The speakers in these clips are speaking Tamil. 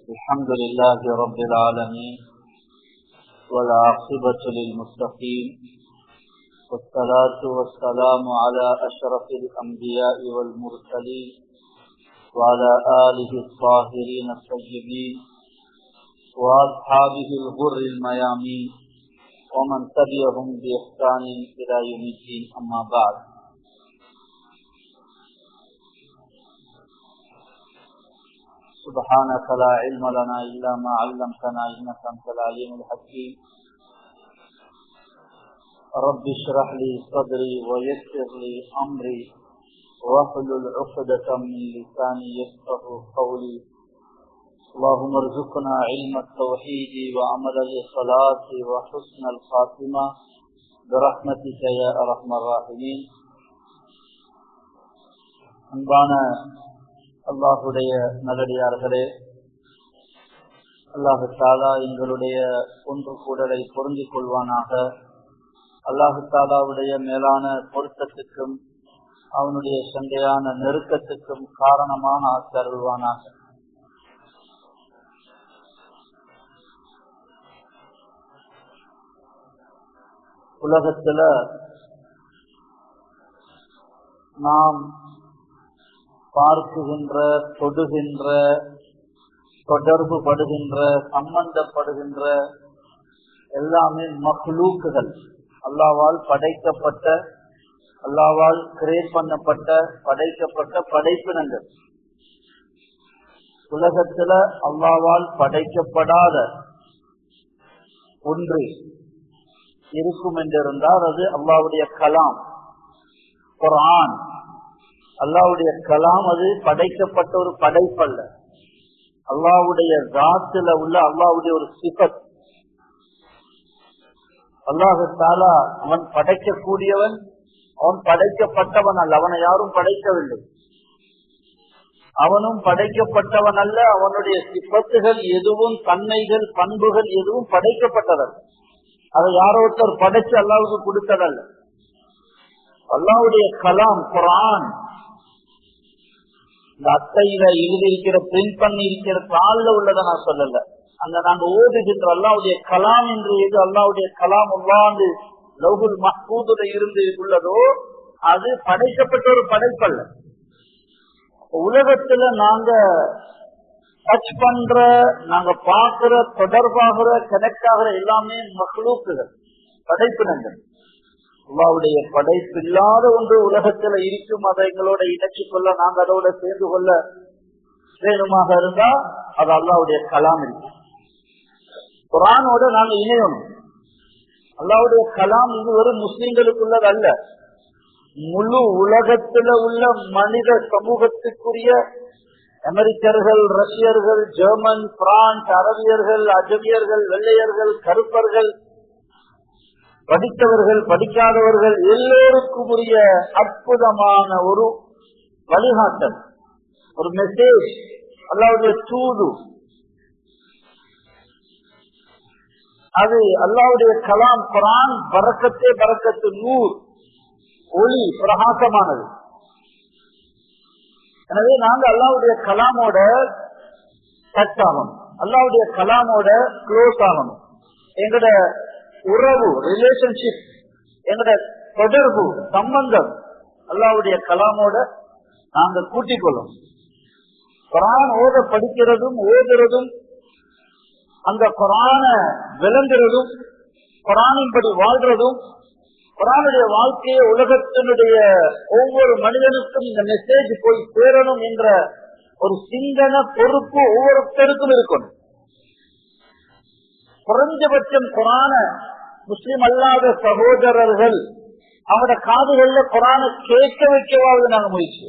الحمد لله رب العالمين والعاقبة للمتقين والصلاة والسلام على أشرف الأنبياء والمرسلين وعلى آله الطاهرين الطيبين وأصحابه الغر الميامين ومن تبعهم بإحسان إلى يوم الدين. أما بعد، سبحانك لا علم لنا إلا ما علمتنا إنك أنت العليم الحكيم. رب اشرح لي صدري ويسر لي أمري واحلل عقدة من لساني يفقهوا قولي. اللهم ارزقنا علم التوحيد وعمل الإخلاص وحسن الخاتمة برحمتك يا أرحم الراحمين. அன்பான அல்லாஹுடைய நல்லடியார்களே, அல்லாஹு தஆலா எங்களுடைய ஒன்று கூடலை பொருந்திக் கொள்வானாக. அல்லாஹு தஆலாவுடைய மேலான பொருத்தத்துக்கும் அவனுடைய சண்டையான நெருக்கத்துக்கும் காரணமாக ஆக்கருள்வானாக. உலகத்துல நாம் பார்க்குகின்ற, தொடுகின்ற, தொடர்பு படுகின்ற, சம்பந்தப்படுகின்ற எல்லாமே மக்லூக்குகள், அல்லாஹ்வால் படைக்கப்பட்ட, அல்லாஹ்வால் கிரியேட் பண்ணப்பட்ட, படைக்கப்பட்ட படைப்பினங்கள். உலகத்துல அல்லாஹ்வால் படைக்கப்படாத ஒன்று இருக்கும் என்றிருந்தால் அது அல்லாஹ்வுடைய கலாம், குர்ஆன். அல்லாஹ்வுடைய கலாம் அது படைக்கப்பட்ட ஒரு படைப்பல்ல, அல்லாஹ்வுடைய ஸாத்துல உள்ள அல்லாஹ்வுடைய ஒரு சிஃபத். அல்லாஹ் தஆலா அவன் படைக்கக்கூடியவன், அவன் படைக்கப்பட்டவன் அல்ல, அவனை யாரும் படைக்கவில்லை. அவனும் படைக்கப்பட்டவன் அல்ல, அவனுடைய சிஃபத்துகள் எதுவும், தன்மைகள், பண்புகள் எதுவும் படைக்கப்பட்டதல்ல. அதை யாரோ ஒருத்தர் படைச்சு அல்லாஹ்வுக்கு கொடுத்ததல்ல. அல்லாஹ்வுடைய கலாம் குர்ஆன், இந்த அட்டையில எழுதியிருக்கிற, பிரிண்ட் பண்ணி இருக்கிற தாள்ல உள்ளதை நான் சொல்லல, அங்க நாங்க ஓதுகின்ற அல்லாஹ்வுடைய கலாம் என்று எது அல்லாஹ்வுடைய கலாம் உள்ளாந்து லௌஹுல் மஹ்பூதுல இருந்து உள்ளதோ அது படைக்கப்பட்ட ஒரு படைப்பல்ல. உலகத்துல நாங்க டச் பண்ற, நாங்க பாக்குற, தொடர்பாகிற, கனெக்ட் ஆகிற எல்லாமே மக்லூக்குகள், படைப்பினங்கள். அல்லாஹ்வுடைய படைப்பு இல்லாத ஒன்று உலகத்துல இருக்கும், அதை எங்களோட இணைச்சு கொள்ள, நாங்க அதோட சேர்ந்து கொள்ள வேணுமாக இருந்தா அது அல்லாஹ்வுடைய கலாம் இருக்கு. குர்ஆனோட நாங்க இணையணும். அல்லாஹ்வுடைய கலாம் இது ஒரு முஸ்லிம்களுக்குள்ளது அல்ல, முழு உலகத்துல உள்ள மனித சமூகத்துக்குரிய அமெரிக்கர்கள், ரஷ்யர்கள், ஜெர்மன், பிரான்ஸ், அரபியர்கள், அஜமியர்கள், வெள்ளையர்கள், கருப்பர்கள், படித்தவர்கள், படிக்காதவர்கள் எல்லோருக்கும் உரிய அற்புதமான ஒரு வழிகாட்டல், ஒரு மெசேஜ், அல்லாஹ்வுடைய தூது. அது அல்லாஹ்வுடைய கலாம் குர்ஆன் பரக்கத்தே பரக்கத்து, நூர், ஒளி, பிரகாசமானது. எனவே நாங்க அல்லாஹ்வுடைய கலாமோட டச் ஆகணும், அல்லாஹ்வுடைய கலாமோட க்ளோஸ் ஆகணும். எங்கட உறவு, ரிலேஷன்ஷிப், எங்கட தொடர்பு, சம்பந்தம் அல்லாஹ்வுடைய கலாமோட நாங்க கூட்டிக் கொள்ளும். குர்ஆன் ஓத படிக்கிறதும், ஓதுறதும், அந்த குர்ஆன விளங்குறதும், குர்ஆனின்படி வாழ்றதும், குர்ஆனுடைய வாழ்க்கையை உலகத்தினுடைய ஒவ்வொரு மனிதனுக்கும் இந்த மெசேஜ் போய் சேரணும் என்ற ஒரு சிந்தனை, பொறுப்பு ஒவ்வொருத்தருக்கும் இருக்கணும். குறைஞ்சபட்சம் குர்ஆன முஸ்லிம் அல்லாத சகோதரர்கள் அவனோட காதுகள்ல குர்ஆனை கேட்க வைக்கவாவது நாங்க முயற்சி.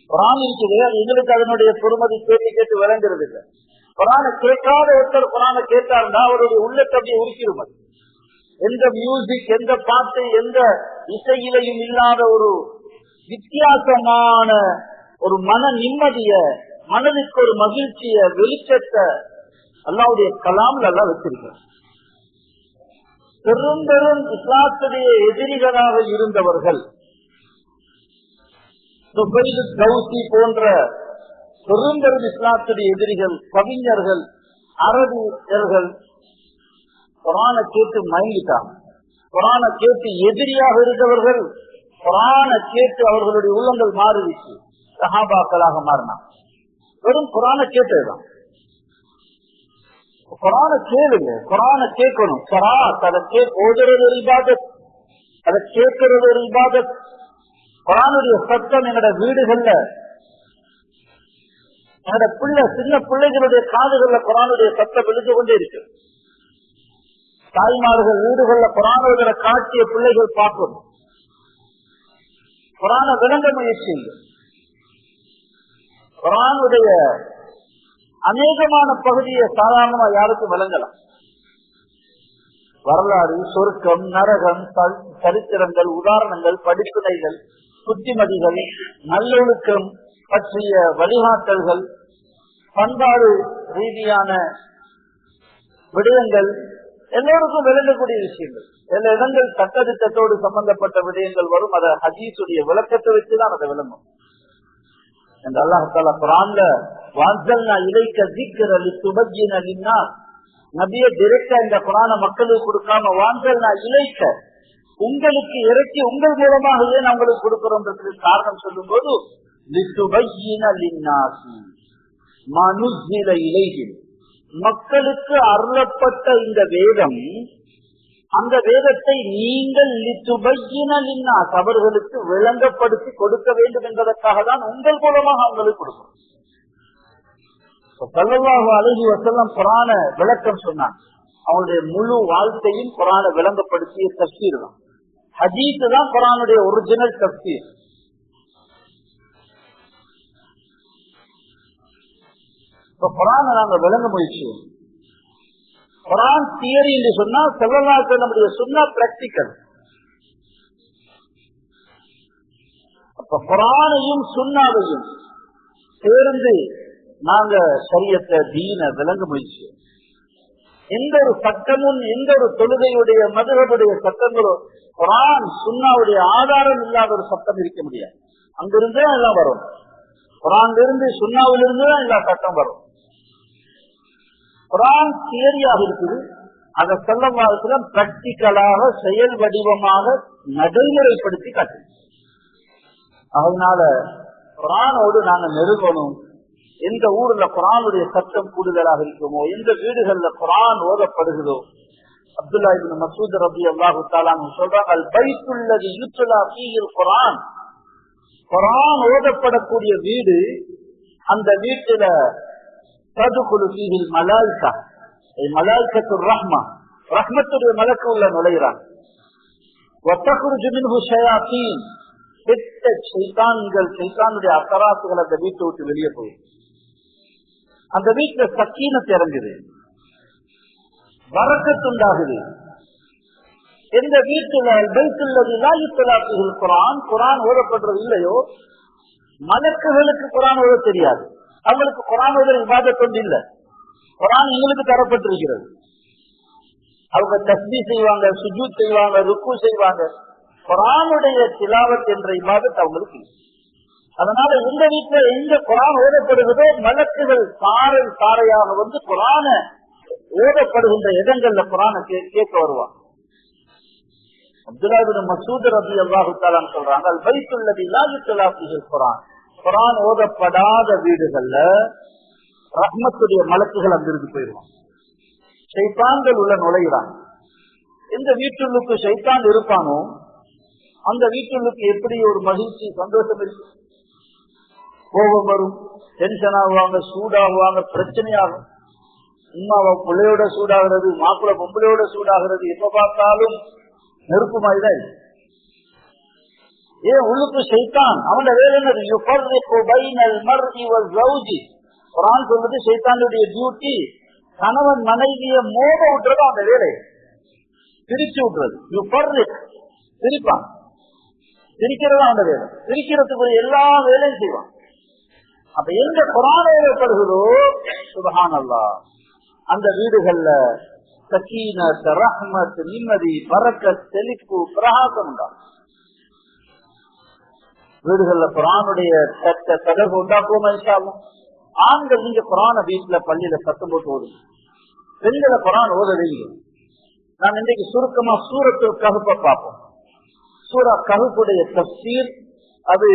குர்ஆன் இருக்குது, எங்களுக்கு அதனுடைய பொறுமதி கேட்டு கேட்டு விளங்குறது இல்லை. குர்ஆனை கேட்காத ஒருத்தர் குர்ஆனை கேட்டாருன்னா அவருடைய உள்ளத்தை அப்படியே உருக்கிடும். அது எந்த மியூசிக், எந்த பாட்டு, எந்த இசையிலையும் இல்லாத ஒரு வித்தியாசமான ஒரு மன நிம்மதிய, மனதுக்கு ஒரு மகிழ்ச்சிய, வெளிச்சத்தை அல்லாஹ்வுடைய கலாம்ல எல்லாம் வச்சிருக்கிறார். பெரும் பெரும் இஸ்லாத்துடைய எதிரிகளாக இருந்தவர்கள், போன்ற பெரும்பெரும் இஸ்லாத்துடைய எதிரிகள், கவிஞர்கள், அரபியர்கள் குர்ஆனை கேட்டு மயங்கிட்டாங்க. குர்ஆனை கேட்டு எதிரியாக இருந்தவர்கள் குர்ஆனை கேட்டு அவர்களுடைய உள்ளங்கள் மாறிடுச்சு, சஹாபாக்களாக மாறினாங்க. வெறும் குர்ஆனை கேட்டதுதான். குர்ஆனை கேளுங்க, குர்ஆனை கேட்கணும். அதை ஓதுறது ஒரு இபாதத், அதை கேட்கறது ஒரு இபாதத். குர்ஆனுடைய சத்தம் எங்களோட வீடுகள்ல, எங்களோட சின்ன பிள்ளைகளுடைய காதுகள்ல குர்ஆனுடைய சத்தம் விழுந்து கொண்டே இருக்கு. தாய்மார்கள் வீடுகள்ல குர்ஆனை காட்டிய பிள்ளைகள் பார்க்கணும். குர்ஆனை விளங்க முயற்சி. குர்ஆனுடைய அநேகமான பகுதியை சாதாரணமா யாருக்கும் விளங்கலாம். வரலாறு, சொர்க்கம், நரகம், சரித்திரங்கள், உதாரணங்கள், படிப்பினைகள், புத்திமதிகள், நல்லொழுக்கம் பற்றிய வழிகாட்டல்கள், பண்பாடு ரீதியான விடயங்கள் எல்லோருக்கும் விளங்கக்கூடிய விஷயங்கள். சில இடங்கள் சட்டத்திட்டத்தோடு சம்பந்தப்பட்ட விடயங்கள் வரும். அதை ஹதீஸுடைய விளக்கத்தை வச்சுதான் அதை விளங்கும். என்று அல்லாஹ் தஆலா குர்ஆன்ல வாஸல்னா இலைக்க ذிக்ர லிதுபய்யின லின்னாஸ், நபியே டைரக்டா இந்த குர்ஆனை மக்களுக்கு கொடுக்காம வாஸல்னா இலைக்க, உங்களுக்கு இறக்கி உங்கள் மூலமாக ஏன் உங்களுக்கு கொடுக்கிறோம்ன்றதுக்கு காரணம் சொல்லும் போது லிதுபய்யின லின்னாஸ் மா நுஸில இலைஹிம், மக்களுக்கு அருளப்பட்ட இந்த வேதம், அந்த வேதத்தை நீங்கள் அவர்களுக்கு விளங்கப்படுத்தி கொடுக்க வேண்டும் என்பதற்காக தான் உங்கள் மூலமாக அவங்களுக்கு கொடுக்கும். ஸல்லல்லாஹு அலைஹி வஸல்லம் குர்ஆன விளக்கம் சொன்னாங்க. அவங்களுடைய முழு வாழ்க்கையும் குர்ஆன விளங்கப்படுத்திய தஃப்சீர் தான். ஹதீஸ் தான் குர்ஆனுடைய ஒரிஜினல் தஃப்சீர். குர்ஆனை நாங்க விளங்க முயற்சி. குர்ஆன் தியரி என்று சொன்னா ஸல்லல்லாஹு அலைஹி நம்முடைய சுன்னா பிராக்டிகல். அப்ப குர்ஆனையும் சுன்னாவையும் சேர்ந்து நாங்க ஷரியத்தை தீன விளங்க முயற்சி. எந்த ஒரு சட்டமும் எந்த ஒரு தொழுகையுடைய மதுஹபுடைய சட்டங்களும் குர்ஆன் சுன்னாவுடைய ஆதாரம் இல்லாத ஒரு சட்டம் இருக்க முடியாது. அங்கிருந்து எல்லாம் வரும். குர்ஆன்ல இருந்து சுன்னாவிலிருந்து தான் எல்லா சட்டம் வரும். குர்ஆன் தியரியாக இருக்குது, அதை ஸல்லல்லாஹு பிராக்டிகலாக செயல் வடிவமாக நடைமுறைப்படுத்தி காட்டு. அதனால குர்ஆனோடு நாங்க நெருங்கணும். எந்த ஊர்ல குர்ஆனுடைய சட்டம் கூடுதலாக இருக்குமோ, எந்த வீடுகள்ல குர்ஆன் ஓதப்படுகிறதோ, அப்துல்லா இப்னு மஸ்ஊத் ரலியல்லாஹு தஆலா சொல்றாங்க, அல் பைத்துல்லதி யுத்லா ஃபீஹில் குர்ஆன், குர்ஆன் ஓதப்படக்கூடிய வீடு, அந்த வீட்டுல ததுகுலு ஃபீஹில் மலாயிகா, மலாயிகத்துர் ரஹ்மா, ரஹ்மத்துடைய மலக்கு உள்ள நுழைகிறாங்க. வதக்ருஜு மின்ஹு ஷயாத்தீன், கெட்ட ஷைத்தான்கள், ஷைத்தானுடைய அத்தராசுகள் அந்த வீட்டை விட்டு வெளியே போயிடும். அந்த வீட்டுல சக்கீனத் இறங்குது, பரக்கத் உண்டாகுது. எந்த வீட்டுல குர்ஆன் குர்ஆன் ஓதப்படுறது இல்லையோ, மலக்குகளுக்கு குர்ஆன் ஓத தெரியாது. அவங்களுக்கு குர்ஆன் ஓத இபாதத் ஒன்று இல்லை. குர்ஆன் எங்களுக்கு தரப்பட்டிருக்கிறது. அவங்க தஸ்பீஹ் செய்வாங்க, சுஜூத் செய்வாங்க, ருக்கு செய்வாங்க. குர்ஆனுடைய திலாவத் என்ற இபாதத் அவங்களுக்கு இல்லை. அதனால எந்த வீட்டுல எந்த குர்ஆன் ஓதப்படுகிறதோ, மலக்குகள் சாரை சாரையாக வந்து குர்ஆன ஓதப்படுகின்ற இடங்கள்ல குர்ஆனை கேட்க வருவாங்க. அப்துல்லா இப்னு மஸ்ஊத் ரலியல்லாஹு தஆலா சொல்றாங்க, அல் பைத்துல்லதி லா யுத்லா ஃபீஹில் குர்ஆன், குர்ஆன் ஓதப்படாத வீடுகள்ல ரஹ்மத்துடைய மலக்குகள் அங்கிருந்து போயிடுவாங்க. ஷைத்தான்கள் உள்ள நுழைகிறாங்க. எந்த வீட்டுள்ளுக்கு ஷைத்தான் இருப்பானோ அந்த வீட்டுள்ளுக்கு எப்படி ஒரு மகிழ்ச்சி, சந்தோஷம் இருக்கு. கோபம் வரும், டென்ஷன் ஆகுவாங்க, சூடாகுவாங்க, பிரச்சனையாகும். உமாவை பிள்ளையோட சூடாகிறது, மாப்பிள்ளை பொம்பளையோட சூடாகிறது, எப்ப பார்த்தாலும் நெருப்பு மாதிரிதான். ஏன் உள்ளுக்கு ஷைத்தான் அவனோட வேலை என்னது? குர்ஆன் சொல்றது ஷைத்தானுடைய டியூட்டி கணவன் மனைவியை மோத விட்டுறது, அந்த வேலையை பிரிச்சு விட்டுறது. பிரிப்பான், பிரிக்கிறது அந்த வேலை. பிரிக்கிறதுக்கு எல்லா வேலையும் செய்வான். அப்ப எந்த குர்ஆன் ஓதப்படுகிறதோ சுப்ஹானல்லாஹ், அந்த வீடுகள்ல சக்கீனத், ரஹ்மத், நிம்மதி, பரக்கத், செழிப்பு, பிரகாசம் உண்டாகும். வீடுகள்ல குர்ஆனுடைய தொடர்பு உண்டாக்குவோமா இன்ஷா அல்லாஹ். ஆண்கள் நீங்க குரான வீட்டுல பள்ளியில சத்தம் போட்டு ஓதுங்க, பெண்களை குரான் ஓத வைங்க. நான் இன்றைக்கு சுருக்கமா சூரத்துல் கஹ்ஃப பார்ப்போம். சூரா கஹ்ஃபுடைய தஃசீர் அது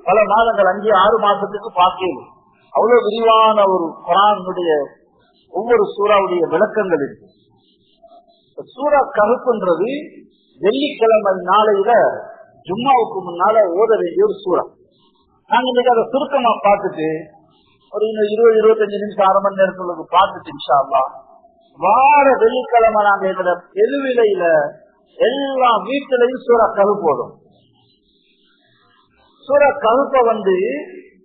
பல மாதங்கள் 5-6 மாசத்துக்கு பார்க்கணும். அவ்வளவு விரிவான ஒரு குரானுடைய ஒவ்வொரு சூறாவுடைய விளக்கங்கள் இருக்கு. சூரா கஹ்ஃப்ன்றது வெள்ளிக்கிழமை நாளையில ஜும்மாவுக்கு முன்னால ஓத வேண்டிய ஒரு சூறா. நாங்க இன்னைக்கு அதை சுருக்கமா பார்த்துட்டு ஒரு 20-25 நிமிஷம் 1/2 மணி நேரத்துக்கு பார்த்துட்டு இன்ஷா அல்லாஹ் வார வெள்ளிக்கிழமை நாங்க எங்களோட தெருவிலையில எல்லா வீட்டிலையும் சூரா கஹ்ஃப் போதும். சூரா கஹ்ஃப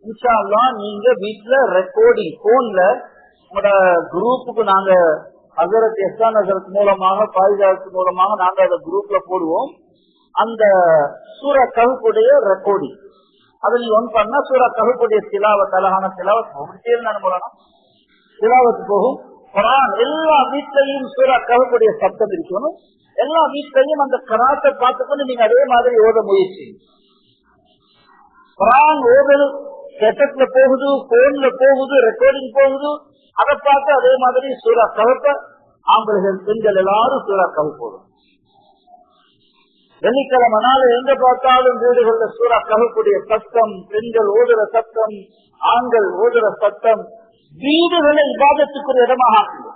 இன்ஷா அல்லாஹ் நீங்க வீட்டுல ரெக்கார்டிங் போன்ல உங்களோட குரூப்புக்கு நாங்க ஹஸரத் எஹ்சான் ஹஸரத் மூலமாக பாயிதாத் மூலமாக நாங்க அந்த குரூப்ல போடுவோம். அந்த சூரா கஹ்ஃபுடைய ரெக்கார்டிங் அதை நீ ஒன் பண்ணா சூரா கஹ்ஃபுடைய திலாவத் அழகான திலாவத் திலாவத் போகும். குர்ஆன் எல்லா வீட்லையும் சூரா கஹ்ஃபுடைய சத்தம் இருக்கணும். எல்லா வீட்லையும் அந்த கராத்தை பார்த்துக்கொண்டு நீங்க அதே மாதிரி ஓத முயற்சி. குர்ஆன் ஓதல் கேசட்ல போகுது, போன்ல போகுது, ரெக்கார்டிங் போகுது. அதை பார்த்து அதே மாதிரி சூரா கஹ்ஃப ஆம்பளைகள் பெண்கள் எல்லாரும் சூரா கஹ்ஃப் போதும். வெள்ளிக்கிழமை நாள் எங்க பார்த்தாலும் வீடுகள்ல சூரா கஹ்ஃபுடைய சத்தம், பெண்கள் ஓதுற சத்தம், ஆண்கள் ஓதுற சத்தம் வீடுகளை இபாதத்துக்குரிய இடமாக ஆக்குது.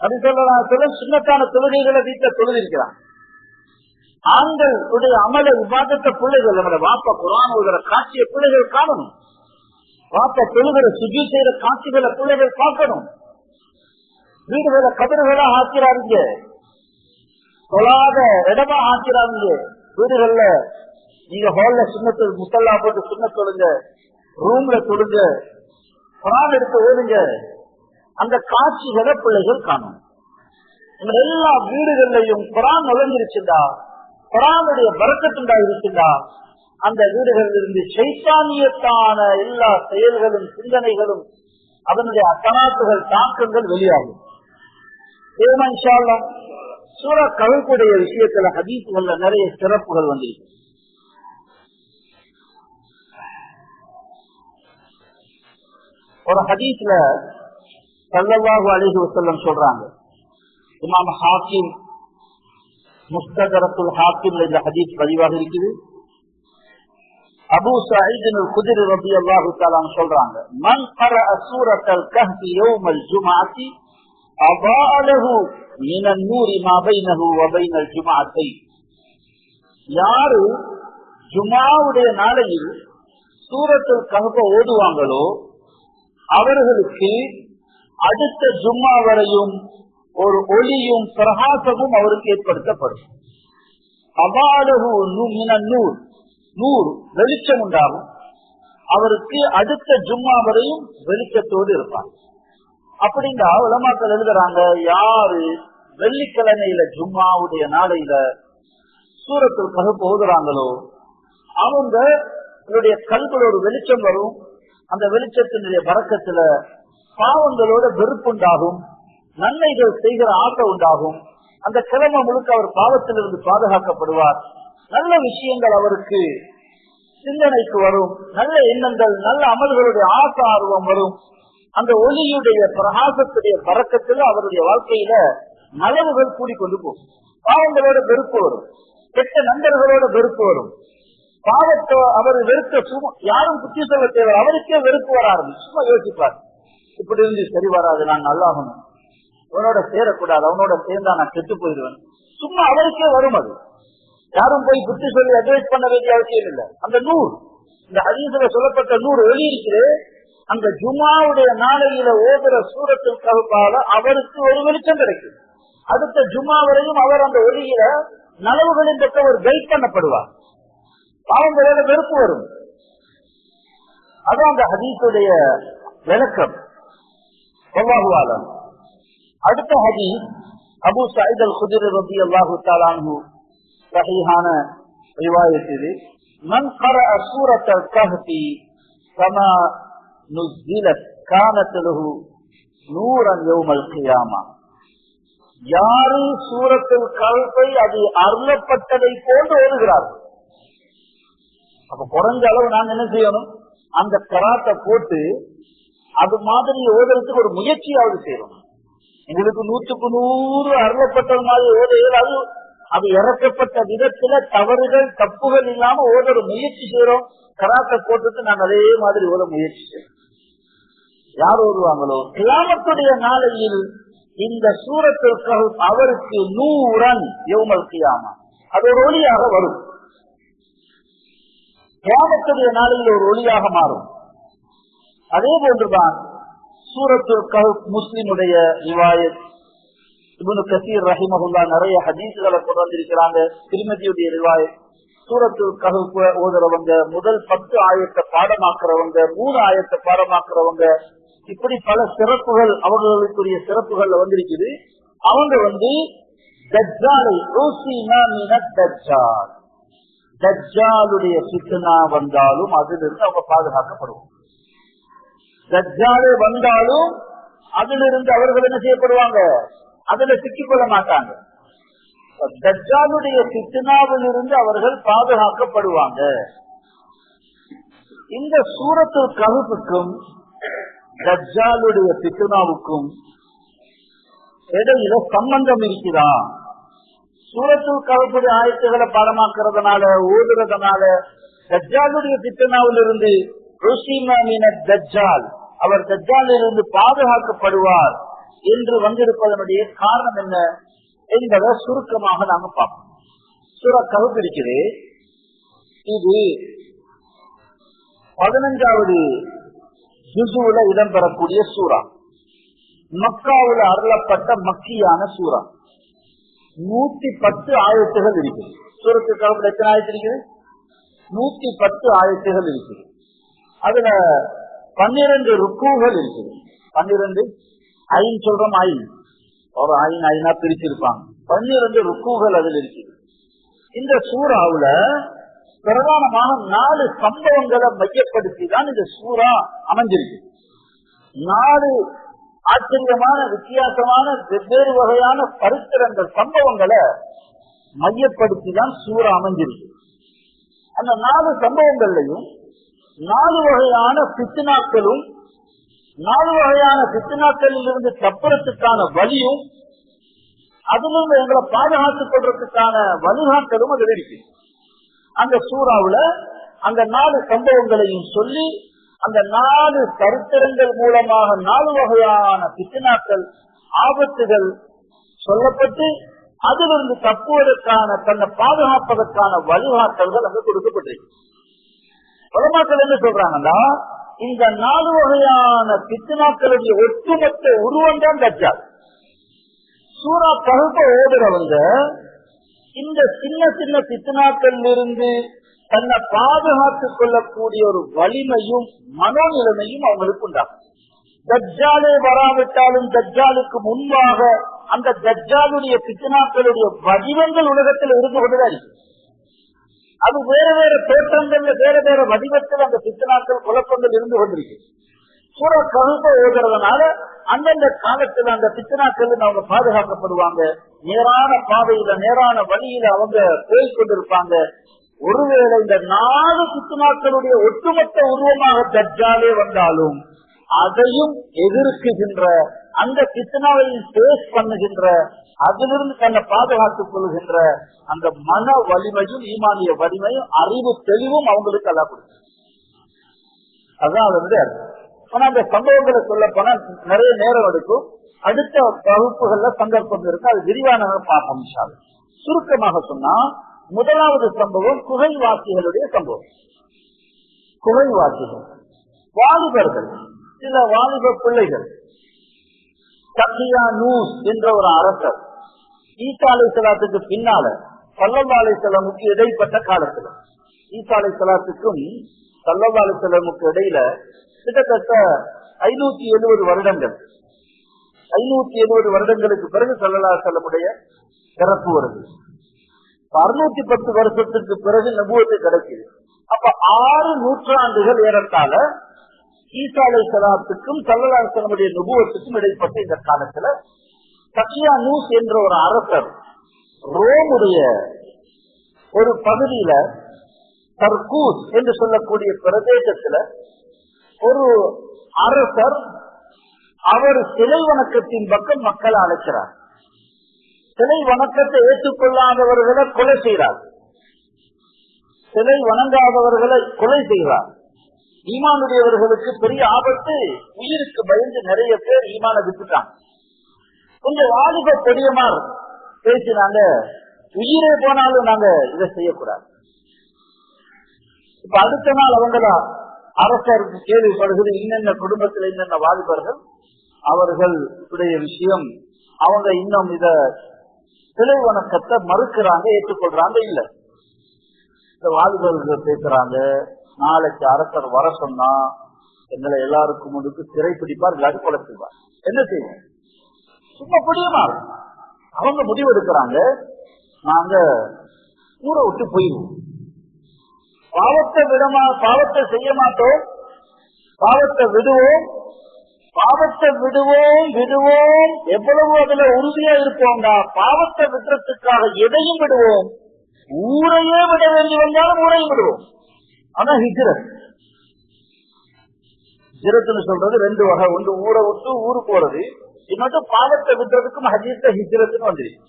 அப்படி சொல்லலாம். சின்னத்தான தொழுகைகளை வீட்டை தொழுதிருக்கிறான். ஆண்கள் உடைய அமல விவாதத்தை பிள்ளைகள் நம்மள வாப்பா குர்ஆன் ஓதுற காட்சியை பிள்ளைகள் காணணும். வாப்பா தொழுகிற சுஜூத் செய்யற காட்சிகளை பிள்ளைகள் பார்க்கணும். வீடுகளை கதிர்களா ஆக்கிறாருங்க, தொழாத இடமா ஆக்கிறாருங்க. வீடுகள்ல நீங்க ஹால்ல சுண்ணத்து முசல்லா போட்டு சுண்ண தொழுங்க, ரூம்ல தொழுங்க, குர்ஆன் எடுத்து ஓடுங்க. அந்த காட்சிகளை பிள்ளைகள் காணும். எல்லா வீடுகள்லையும் குர்ஆன் நுழைஞ்சிருச்சுண்டா, குர்ஆனுடைய பரக்கத்துண்டா இருக்குண்டா, அந்த வீடுகளில் இருந்து ஷைத்தானியத்தான எல்லா செயல்களும் சிந்தனைகளும் அதனுடைய அத்தனாத்துகள் தாக்கங்கள் வெளியாகும். இன்ஷா அல்லாஹ் சூரா கஹ்ஃபுடைய விஷயத்துல ஹதீஸ்கள்ல நிறைய சிறப்புகள் வந்திருக்கு. ஒரு ஹதீஸ்ல ஸல்லல்லாஹு அலைஹி வஸல்லம் சொல்றாங்க, இமாம் ஹாக்கிம் முஸ்ததரத்துல் ஹாக்கிம்ல இந்த ஹதீஸ் பதிவாக இருக்குது. அபூ சயீத் அல்-குத்ரி ரலியல்லாஹு தஆலா சொல்றாங்க, மன் கரஅ சூரத்துல் கஹ்ஃப் யௌமல் ஜும்அத்தி அபாஅ லஹு மினன் நூரி மா பைனஹு வ பைனல் ஜும்அத்தைன். யாரு ஜும்ஆவுடைய நாளையில் சூரத்துல் கஹ்ஃப ஓதுவாங்களோ அவர்களுக்கு அடுத்த ஜும்மா வரையும் ஒரு ஒளியும் பிரகாசமும் அவருக்கு ஏற்படுத்தப்படும். அபாலஹு மினன் நூர், நூர் வெளிச்சம் உண்டாகும். அவருக்கு அடுத்த ஜும்மா வரையும் வெளிச்சத்தோடு இருப்பார். அப்படிங்க உலமாக்கள் எழுதுறாங்க, யாரு வெள்ளிக்கிழமையில ஜும்மாவுடைய நாளையில சூரத்துல் கஹ்ஃப் ஓதுறாங்களோ அவங்களுடைய கல்வில ஒரு வெளிச்சம் வரும். அந்த வெளிச்சத்தினுடைய பரக்கத்துல பாவங்களோட வெறுப்புண்டாகும், நன்மைகள் செய்கிற ஆசை உண்டாகும். அந்த கிழமை முழுக்க அவர் பாவத்திலிருந்து பாதுகாக்கப்படுவார். நல்ல விஷயங்கள் அவருக்கு சிந்தனைக்கு வரும், நல்ல எண்ணங்கள் நல்ல அமல்களுடைய ஆசை ஆர்வம் வரும். அந்த ஒளியுடைய பிரகாசத்துடைய பரக்கத்துல அவருடைய வாழ்க்கையில நலவுகள் கூடிக்கொண்டு போகும். பாவங்களோட வெறுப்பு வரும், கெட்ட நண்பர்களோட வெறுப்பு வரும். பாவத்தை அவர் வெறுக்க யாரும் புத்தி சொல்ல தேவை, அவருக்கே வெறுப்பு வர ஆரம்பிச்சு. சும்மா யோசிப்பார், இப்படி இருந்து சரி வராது, நான் நல்லாகணும், அவனோட சேரக்கூடாது, அவனோட சேர்ந்தா நான் கெட்டு போயிடுவேன். சும்மா அவருக்கே வரும். அது யாரும் போய் புத்தி சொல்லி அட்வைஸ் பண்ண வேண்டிய அவசியம் இல்லை. அந்த நூறு, இந்த ஹதீஸ்ல சொல்லப்பட்ட நூறு ஒளி இருக்குது. அந்த ஜும்ஆவுடைய நாளையில ஓதுற சூரத்துல் கஹ்ஃபால அவருக்கு ஒரு வெளிச்சம் கிடைக்கும். அடுத்த ஜும்ஆ வரையும் அவர் அந்த ஒளியில நலவுகளின் பக்கம் ஒரு கைட் பண்ணப்படுவார். பாவங்களோட வெறுப்பு வரும். அதான் அந்த ஹதீஸுடைய விளக்கம். அல்லாஹு அலம். அடுத்த ஹதீஸ் அபூ சயீத் அல்-குத்ரி ரலியல்லாஹு தஆலா அன்ஹு ஸஹீஹான ரிவாயத் இது. மன் கரஅ சூரத்துல் கஹ்ஃபி கமா நுஸிலத் கானத் லஹு நூரன் யௌமல் கியாமா. யாரு சூரத்துல் கஹ்ஃபை அது அருளப்பட்டதை போன்று ஓதுகிறார்கள். அப்ப குறைஞ்ச அளவு நாங்க என்ன செய்யணும், அந்த கராத்தை போட்டு அது மாதிரி ஓதுறதுக்கு ஒரு முயற்சியாவது செய்யணும். எங்களுக்கு 100க்கு 100 அருளப்பட்டது மாதிரி ஓத இயலாது. அது இறக்கப்பட்ட விதத்துல தவறுகள் தப்புகள் இல்லாம ஓத முயற்சி செய்யறோம். கராத்தை போட்டுட்டு நாங்க அதே மாதிரி ஓத முயற்சி செய்யறோம். யார் ஓதுவாங்களோ கியாமத்துடைய நாளையில் இந்த சூரத்துல் கஹ்ஃப் அவருக்கு நூரன் யௌமல் கியாமா, அது ஒரு ஒளியாக வரும். கியாமத்துடைய நாளையில் ஒரு ஒளியாக மாறும். அதே போன்றுதான் சூரத்துல் கஹ்ஃப் முஸ்லிமுடைய ரிவாயத். இப்னு கஸீர் ரஹிமஹுல்லாஹ் நிறைய ஹதீஸ்களை கொண்டு வந்திருக்கிறாங்க. திருமதியுடைய ரிவாயத். சூரத்துல் கஹ்ஃப் ஓதுறவங்க, முதல் 10 ஆயத்தை பாடமாக்குறவங்க, 3 ஆயத்தை பாடமாக்குறவங்க, இப்படி பல சிறப்புகள் அவர்களுக்குரிய சிறப்புகள்ல வந்திருக்குது. அவங்க தஜ்ஜாலை தஜ்ஜாலுடைய ஃபித்னா வந்தாலும் அதிலிருந்து அவங்க பாதுகாக்கப்படுவாங்க. தஜ்ஜாலே வந்தாலும் அதிலிருந்து அவர்கள் என்ன செய்யப்படுவாங்க? அதுல சிக்கிக்கொள்ள மாட்டாங்க. தஜ்ஜாலுடைய ஃபித்னாவில் இருந்து அவர்கள் பாதுகாக்கப்படுவாங்க. இந்த சூரத்துல் கஹ்ஃபுக்கும் தஜ்ஜாலுடைய ஃபித்னாவுக்கும் இடையில சம்பந்தம் இருக்கிறதா? சூரத்துல் கஹ்ஃபுடைய ஆயத்துகளை பாடமாக்குறதுனால ஓதுறதுனால தஜ்ஜாலுடைய ஃபித்னாவில் இருந்து தஜ்ஜால், அவர் தஜ்ஜாலில் இருந்து பாதுகாக்கப்படுவார் என்று வந்திருப்பதனுடைய காரணம் என்ன என்பதை சுருக்கமாக நாங்க பார்ப்போம். சூரா கஹ்ஃப் இருக்குது. இது 15வது ஜுஸுல இடம்பெறக்கூடிய சூரா. மக்காவில் அருளப்பட்ட மக்கியான சூரா. 110 ஆயத்துகள் இருக்குது. சூரத்துல் கஹ்ஃப்ல எத்தனை ஆயத்து இருக்குது? 110 ஆயத்துகள் இருக்குது. அதுல 12 ருக்கூகள் இருக்குது. 12 ஐன் சொல்றோம், ஐன் ஒரு ஐனா பிரிச்சிருப்பாங்க. 12 ருக்கூகள் அதில் இருக்குது. இந்த சூறாவுல பிரதானமாக 4 சம்பவங்களை மையப்படுத்தி தான் இந்த சூறா அமைஞ்சிருக்கு. 4 ஆச்சரியமான வித்தியாசமான வெவ்வேறு வகையான சரித்திரங்கள் சம்பவங்களை மையப்படுத்தி தான் சூறா அமைஞ்சிருக்கு. அந்த 4 சம்பவங்கள்லையும் 4 வகையான ஃபித்னாக்களும் 4 வகையான ஃபித்னாக்களில் இருந்து தப்புறத்துக்கான வழியும் அதிலிருந்து எங்களை பாதுகாத்துக் கொள்றதுக்கான வழிகாட்டலும் அதில் இருக்கு. அந்த சூறாவுல அந்த 4 சம்பவங்களையும் சொல்லி அந்த 4 சரித்திரங்கள் மூலமாக 4 வகையான ஃபித்னாக்கள் ஆபத்துகள் சொல்லப்பட்டு அதிலிருந்து தப்புவதற்கான தன்னை பாதுகாப்பதற்கான வழிகாட்டல்கள் அங்கு கொடுக்கப்பட்டிருக்கு. உலமாக்கள் என்ன சொல்றாங்கன்னா, இந்த 4 வகையான ஃபித்னாக்களுடைய ஒட்டுமொத்த உருவம் தான் தஜ்ஜால். சூரா கஹ்ஃப் ஓதுறவங்க இந்த சின்ன சின்ன ஃபித்னாக்கள் இருந்து தன்னை பாதுகாத்துக் கொள்ளக்கூடிய ஒரு வலிமையும் மனோநிலைமையும் அவங்களுக்கு உண்டாகும். தஜ்ஜாலே வராவிட்டாலும் தஜ்ஜாலுக்கு முன்பாக அந்த தஜ்ஜாலுடைய ஃபித்னாக்களுடைய வடிவங்கள் உலகத்தில் இருந்து கொண்டுதான் இருக்கு. அது வேற வேற தோற்றங்கள்ல வேற வேற வடிவத்தில் அந்த ஃபித்னாக்கள் குழப்பங்கள் இருந்து கொண்டிருக்கு. சூரா கஹ்ஃப் ஓதுறதுனால அந்தந்த காலத்துல அந்த ஃபித்னாக்கள் அவங்க பாதுகாக்கப்படுவாங்க. நேரான பாதையில நேரான வழியில அவங்க போய் கொண்டிருப்பாங்க. ஒருவேளை இந்த 4 ஃபித்னாக்களுடைய ஒட்டுமொத்த உருவமாக தஜ்ஜாலே வந்தாலும் அதையும் எதிர்க்குகின்ற அந்த ஃபித்னாவை பேஸ் பண்ணுகின்ற அதிலிருந்து தன்னை பாதுகாத்துக் கொள்கின்ற அந்த மன வலிமையும் ஈமானிய வலிமையும் அறிவு தெளிவும் அவங்களுக்கு எல்லாம் கொடுக்கும். அதான் அந்த சம்பவங்களை சொல்ல போனா நிறைய நேரம் எடுக்கும். அடுத்த வகுப்புகள்ல சந்தர்ப்பம் இருக்கு, அது விரிவான பார்ப்போம். சுருக்கமாக சொன்னா, முதலாவது சம்பவம் குகைவாசிகளுடைய சம்பவம். குகைவாசிகள் வாலிபர்கள், சில வாலிப பிள்ளைகள். தக்கியானூஸ் என்ற ஒரு அரசர் ஈசா அலைஹிஸ்ஸலாத்துக்கு பின்னால ஸல்லல்லாஹு அலைஹி வஸல்லமுக்கு இடைப்பட்ட காலத்துல, ஈசா அலைஹிஸ்ஸலாத்துக்கும் ஸல்லல்லாஹு அலைஹி வஸல்லமுக்கு இடையில கிட்டத்தட்ட 570 வருடங்கள், 570 வருடங்களுக்கு பிறகு ஸல்லல்லாஹு அலைஹி வஸல்லமுடைய பிறப்பு வருது. 610 வருஷத்துக்கு பிறகு நபுவத்து கிடைக்குது. அப்ப 6 நூற்றாண்டுகள் ஏறத்தால ஈசா அலைஹிஸ்ஸலாத்துக்கும் ஸல்லல்லாஹு அலைஹி வஸல்லமுடைய நபுவத்துக்கும் இடைப்பட்ட இந்த காலத்துல தக்கியானூஸ் என்ற ஒரு அரசர் ரோமுடைய ஒரு பகுதியில தர்கூஸ் என்று சொல்லக்கூடிய பிரதேசத்துல ஒரு அரசர் அவர் சிலை வணக்கத்தின் பக்கம் மக்களை அழைக்கிறார். சிலை வணக்கத்தை ஏற்றுக்கொள்ளாதவர்களை கொலை செய்கிறார். சிலை வணங்காதவர்களை கொலை செய்கிறார். ஈமானுடையவர்களுக்கு பெரிய ஆபத்து. உயிருக்கு பயந்து நிறைய பேர் ஈமான விட்டுட்டாங்க. கொஞ்சம் வாலிப பெரியமார் பேசினாங்க, உயிரே போனாலும் நாங்க இதை செய்யக்கூடாது. இப்ப அடுத்த நாள் அவங்களா அரசருக்கு கேள்விப்படுகிறது, இன்னென்ன குடும்பத்தில் இன்னென்ன வாலிபர்கள் அவர்களுடைய விஷயம், அவங்க இன்னும் இத சிலை வணக்கத்தை மறுக்கிறாங்க, ஏற்றுக்கொள்றாங்க இல்ல. இந்த வாலிபர்கள் பேசுறாங்க, நாளைக்கு அரசர் வர சொன்னா எங்களை எல்லாருக்கும் முன்னுக்கு சிறை பிடிப்பார், இல்லாட்டி கொலை செய்வார். என்ன செய்வோம்? சும்மா புரியுமா? அவங்க முடிவெடுக்கிறாங்க, நாங்க ஊரை விட்டு போயிடுவோம், பாவத்தை செய்ய மாட்டோம், பாவத்தை விடுவோம், எவ்வளவு அதுல உறுதியா இருப்போம்டா, பாவத்தை விடுறதுக்காக எதையும் விடுவோம், ஊரையே விட வேண்டி வந்தாலும் ஊரையும் விடுவோம். ஆனா ஹிஜ்ரத்னு சொல்றது ரெண்டு வகை. ஒன்று ஊரை விட்டு ஊரு போறது, இன்னொரு பாவத்தை விடுறதுக்கும் ஹஜீத்த ஹிஜ்ரத்னு வந்துருக்கு.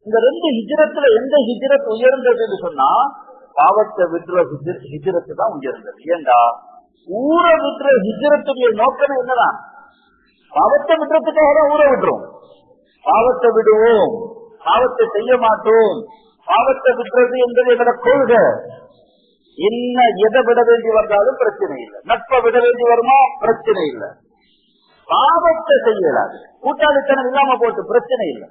இந்த ரெண்டு ஹிஜ்ரத்துல எந்த ஹிஜ்ரத் உயர்ந்ததுன்னு சொன்னா பாவத்தை விடுற ஹிஜ்ரத்து தான் உயர்ந்தது. ஏண்டா ஊரை விடுற ஹிஜ்ரத்துடைய நோக்கம் என்னதான்? பாவத்தை விடுறதுக்காக தான் ஊரை விடுறோம். பாவத்தை விடுவோம், பாவத்தை செய்ய மாட்டோம். பாவத்தை விடுறது என்பது எங்களோட கொள்கை. என்ன எதை விட வேண்டி வந்தாலும் பிரச்சனை இல்லை, நட்பை விட வேண்டி வருமா பிரச்சனை இல்லை, பாவத்தை செய்யலாது, கூட்டாளித்தனம் இல்லாம போட்டு பிரச்சனை இல்லை.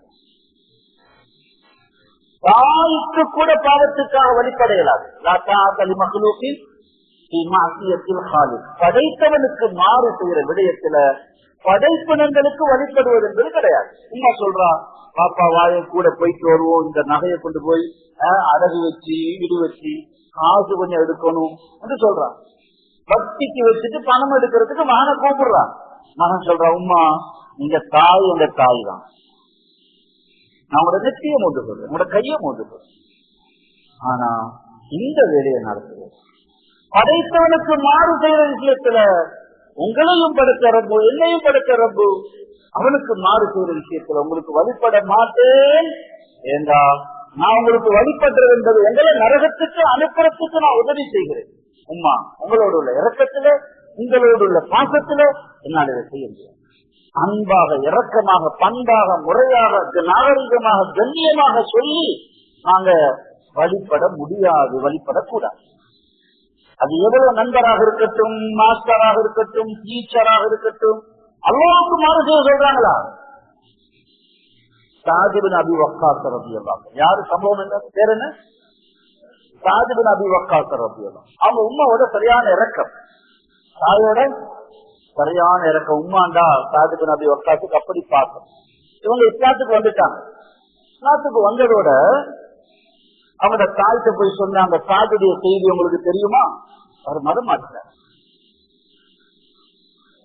தாய்க்கு கூட பாவத்துக்காக வழிபடையலாது. படைத்தவனுக்கு மாறு செய்யற விடயத்துல படைப்பினங்களுக்கு வழிபடுவது என்பது கிடையாது. சும்மா சொல்றா, பாப்பா வாயை கூட போயிட்டு வருவோம், இந்த நகையை கொண்டு போய் அடகு வச்சு வீடு வச்சு காசு கொஞ்சம் எடுக்கணும் என்று சொல்றான். பக்திக்கு வச்சுட்டு பணம் எடுக்கிறதுக்கு மகனை கூப்பிடுறான். மகன் சொல்றான், உம்மா நீங்க தாய், எங்க தாய் தான், நான் உங்களோட நெத்திய மூட்டு சொல்றேன், உங்களோட கைய மூட்டு சொல்றேன், ஆனா இந்த வேலையை நடத்துவேன். படைத்தவனுக்கு மாறு செய்யற விஷயத்துல உங்களையும் படைத்த ரப்பு, என்னையும் படைத்த ரப்பு, அவனுக்கு மாறு செய்யற விஷயத்துல உங்களுக்கு வழிபட மாட்டேன். ஏண்டா நான் உங்களுக்கு வழிபடுறது என்பது எங்களை நரகத்துக்கு அனுப்புறதுக்கு நான் உதவி செய்கிறேன். உம்மா உங்களோட உள்ள இறக்கத்துல, உங்களோட உள்ள பாசத்துல என்னால் இதை செய்ய முடியும். அன்பாக, இரக்கமாக, பண்பாக, முறையாக, நாகரிகமாக, கண்ணியமாக சொல்லி நாங்க வழிபட முடியாது, வழிபடக்கூடாது. அது எவ்வளவு நண்பராக இருக்கட்டும், மாஸ்டராக இருக்கட்டும், டீச்சராக இருக்கட்டும், அல்லாஹ்வுக்கு மாறு செய்ய சொல்றாங்களா? சாத் இப்னு அபீ வக்காஸ் ரலியல்லாஹு அன்ஹு. யாரு சம்பவம் என்ன பேர் என்ன? சாத் இப்னு அபீ வக்காஸ் ரலியல்லாஹு அன்ஹு. அவங்க உம்மாவோட சரியான இரக்கம், தாயோட சரியான இறக்கம். உம்மாண்டா சாத் இப்னு அபீ வக்காஸுக்கு அப்படி பார்க்கும். இவங்க இஸ்லாத்துக்கு வந்துட்டாங்க. இஸ்லாத்துக்கு வந்ததோட அவங்களோட தாய்கிட்ட போய் சொன்னாங்க, சாதுடைய செய்தி உங்களுக்கு தெரியுமா? அவர் மதம் மாட்டார்.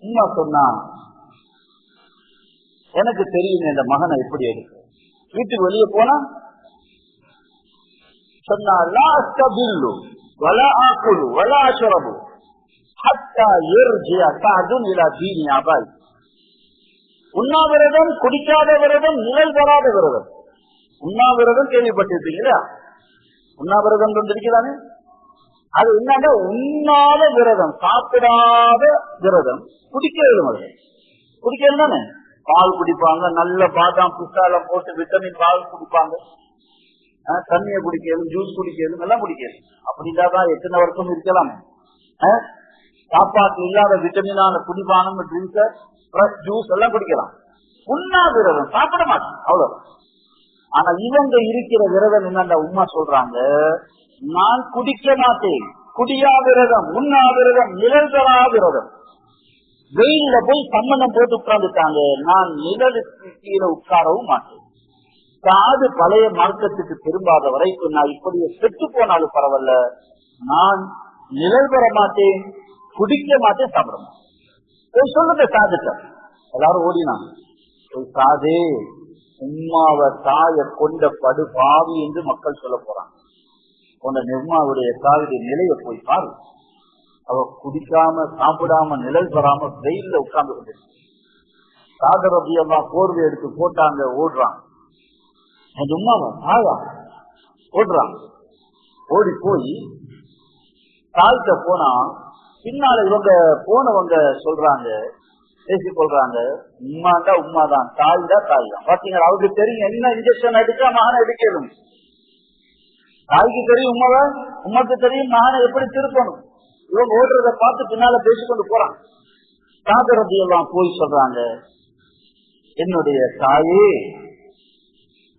உம்மா சொன்னா, எனக்கு தெரியும் இந்த மகனை எப்படி எடுக்க. வீட்டுக்கு வெளியே போனா சொன்னா, உண்ணாவிரதம், குடிக்காத விரதம், நிழல் வராத விரதம். உண்ணாவிரதம் கேள்விப்பட்டிருப்பீங்களா? உண்ணாவிரதம் இருக்கிறானே, அது என்னன்னா உண்ணாத விரதம், சாப்பிடாத விரதம், குடிக்கிறது. குடிக்கிறது தானே, பால் குடிப்பாங்க, நல்ல பாதாம் பிஸ்தாலம் போட்டு விட்டமின் பால் குடிப்பாங்க, தண்ணியை குடிக்கிறது, ஜூஸ் குடிக்கிறது, எல்லாம் குடிக்கிறது. அப்படிதான் எத்தனை வருஷம் இருக்கலாம். சாப்பாட்டு இல்லாத விட்டமினான குடிப்பானம், ட்ரிங்க், ஜூஸ் எல்லாம் குடிக்கலாம். உண்ணா விரதம், சாப்பிட மாட்டோம், அவ்வளவுதான். ஆனா இவங்க இருக்கிற விரதம் என்னன்னா, உம்மா சொல்றாங்க, நான் குடிக்க மாட்டேன், குடியா விரதம், உண்ணா விரதம், நிழல்களா விரதம். வெயில போய் சம்மணம் போட்டு உட்கார்ந்துட்டாங்க, நான் நிழலுக்கு கீழே உட்காரவும் மாட்டேன். காது பழைய மார்க்கத்துக்கு திரும்பாத வரைக்கும் நான் இப்படியே செத்து போனாலும் பரவாயில்ல, நான் நிழல் பெற மாட்டேன், குடிக்க மாட்டேன், சாப்பிட மாட்டேன். சொல்லுங்க சாதுட்ட. எல்லாரும் ஓடினாங்க. சாதே, உம்மாவை தாய கொண்ட படு பாவி என்று மக்கள் சொல்ல போறாங்க. உன்ன நிர்மாவுடைய தாயுடைய நிலையை போய் பாரு. அவ குடிக்காம சாப்பிடாம நிழல் பெறாம வெயில்ல உட்கார்ந்து கொண்டு சாதர் ரபி எல்லாம் போர்வை எடுத்து போட்டாங்க. ஓடுறான். என் உமாவா தாயா ஓடுறான். ஓடி போய் தாய்கிட்ட போனா பின்னால இவங்க போனவங்க சொல்றாங்க, பேசிக்கொள்றாங்க, உமாண்டா உமாதான், தாய்டா தாய் தான். பாத்தீங்களா, அவருக்கு தெரியும் என்ன இன்ஜெக்ஷன் அடிச்சா மகனை எடுக்கணும். தாய்க்கு தெரியும் உமாவை, உமாக்கு தெரியும் மகனை எப்படி திருப்பணும். இவங்க ஓடுறத பார்த்து பின்னால பேசிக்கொண்டு போறாங்க. சாதர் ரபி எல்லாம் போய் சொல்றாங்க, என்னுடைய தாயே,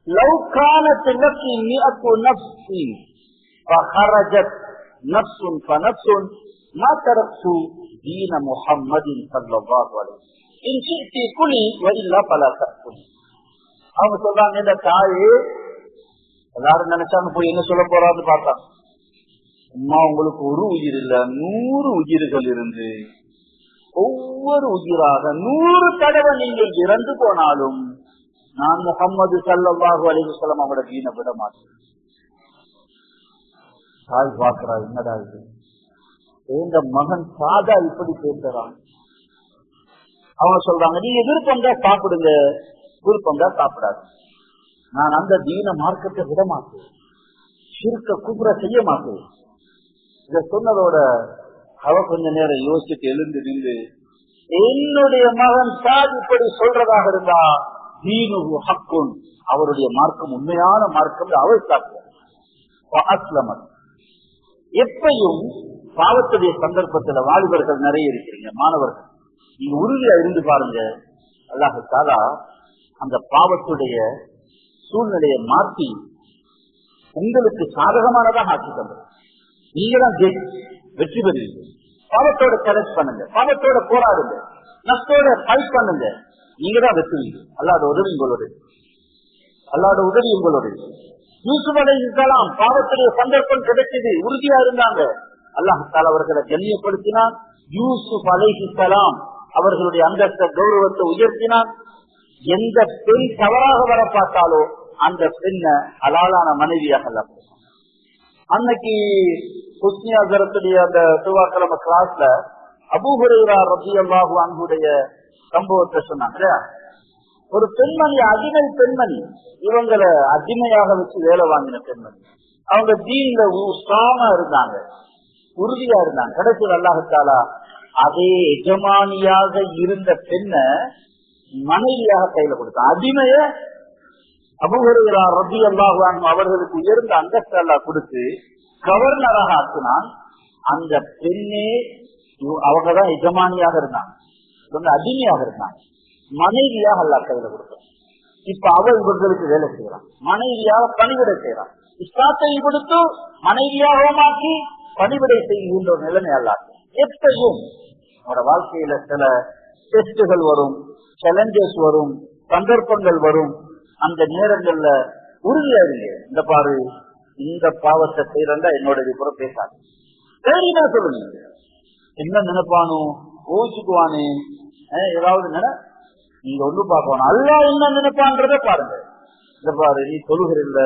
லவ்கானத் லக்கி மிஅத்து நஃப்ஸி ஃபஹரஜத் நஃப்ஸுன் ஃபனஃப்ஸுன் மா தரக்து தீன முஹம்மதின் ஸல்லல்லாஹு அலைஹி வஸல்லம் இன் ஷி'தி குலி வ இல்லா ஃபலா தக்குலி. அவங்க சொல்றாங்க, இந்த தாயே, எல்லாரும் நினைச்சாங்க போய் என்ன சொல்ல போறான்னு பார்த்தாங்க. அம்மா, உங்களுக்கு ஒரு உயிர் இல்ல, 100 உயிர்கள் இருந்து ஒவ்வொரு உயிராக 100 தடவை நீங்கள் இறந்து போனாலும் நான் முஹம்மது ஸல்லல்லாஹு அலைஹி வஸல்லம் அவரோட தீனை விட மாட்டேன். தாய் பார்க்கிறா, என்னடா இது, எங்க மகன் சாதா இப்படி பேசுறான். அவங்க சொல்றாங்க, நீங்க விருப்பம் தான் சாப்பிடுங்க, விருப்பம் தான் சாப்பிடாது. நான் அந்த தீன மார்க்கத்தை விட மாட்டேன், ஷிர்க குப்ர செய்ய மாட்டேன். இத சொன்னதோட அவ கொஞ்ச நேரம் யோசிச்சுட்டு எழுந்து நின்று, என்னுடைய மகன் சாத் இப்படி சொல்றதாக இருந்தா தீனுஹு ஹக்குன், அவருடைய மார்க்கம் உண்மையான மார்க்கம், அவள் சாப்பிட. எப்பையும் பாவத்துடைய சந்தர்ப்பத்துல வாலிபர்கள் நிறைய இருக்கிறீங்க, மாணவர்கள், நீங்க உறுதியா இருந்து பாருங்க. அல்லாஹ் தஆலா அந்த பாவத்துடைய சூழ்நிலையை மாற்றி உங்களுக்கு சாதகமானதாக ஆக்கி தந்தது. நீங்க தான் வெற்றி பெறுவீங்க. பாவத்தோட சேலஞ்ச் பண்ணுங்க, பாவத்தோட போராடுங்க, நஷ்டோட ஃபைட் பண்ணுங்க, நீங்க தான் வெற்றுவீங்க. அல்லாஹ்வோட உதவி உங்களோட, அல்லாஹ்வோட உதவி உங்களோட. யூசுப் அலைஹிஸ்ஸலாம் பாவத்துடைய சந்தர்ப்பம் கிடைச்சது, உறுதியா இருந்தாங்க. அல்லாஹ் தஆலா அவர்களை கண்ணியப்படுத்தினான். யூசுப் அலைஹிஸ்ஸலாம் அவர்களுடைய அந்தஸ்த கௌரவத்தை உயர்த்தினான். எந்த பெண் தவறாக வர பார்த்தாலோ அந்த பெண்ணை ஹலாலான மனைவியாக அல்லாஹ். அன்னைக்கு ஹுஸ்னியா ஜரத்துடைய அந்த செவ்வாய்க்கிழமை கிளாஸ்ல அபூ ஹுரைரா ரலியல்லாஹு அன்ஹுடைய சம்பவத்தை சொன்னாங்க. ஒரு பெண்மணி, அடிமை பெண்மணி, இவங்களை அடிமையாக வச்சு வேலை வாங்கின பெண்மணி. அவங்க தீன்ல ஸ்ட்ராங்கா இருந்தாங்க, உறுதியா இருந்தாங்க. கடைசியில் அல்லாஹ் தஆலா அதே எஜமானியாக இருந்த பெண்ணை மனைவியாக கையில கொடுத்தான். அடிமைய அபூ ஹுரைரா ரலியல்லாஹு அன்ஹு அவர்களுக்கு உயர்ந்த அந்தஸ்து அல்லாஹ் கொடுத்து கவர்னராக ஆக்கினான். அந்த பெண்ணே அவங்கதான் எஜமானியாக இருந்தாங்க, அடிமையாக இருந்தாங்க. மனைவியாக அல்லாஹ் கையில கொடுத்தான். இப்ப அவள் இவர்களுக்கு வேலை செய்யறான், மனைவியாக பணிவிடை செய்யறான். இஸ்லாத்தையும் கொடுத்து மனைவியாக மாற்றி பணிவிடை செய்கின்ற ஒரு நிலைமை அல்லாஹ். எப்பயும் நம்மளோட வாழ்க்கையில சில டெஸ்டுகள் வரும், சேலஞ்சஸ் வரும், சந்தர்ப்பங்கள் வரும். அந்த நேரங்கள்ல உறுதியா இருங்க. இந்த பாரு, இந்த பாவத்தை செய்யறா என்னோட கூட பேசாது, சரியா சொல்லுங்க. என்ன நினைப்பானோ, கோச்சுக்குவானே, ஏதாவது நீங்க ஒண்ணு பார்க்கணும். அல்லாஹ் என்ன நினைப்பான்றத பாருங்க. இந்த பாரு, நீ சொல்லுகிற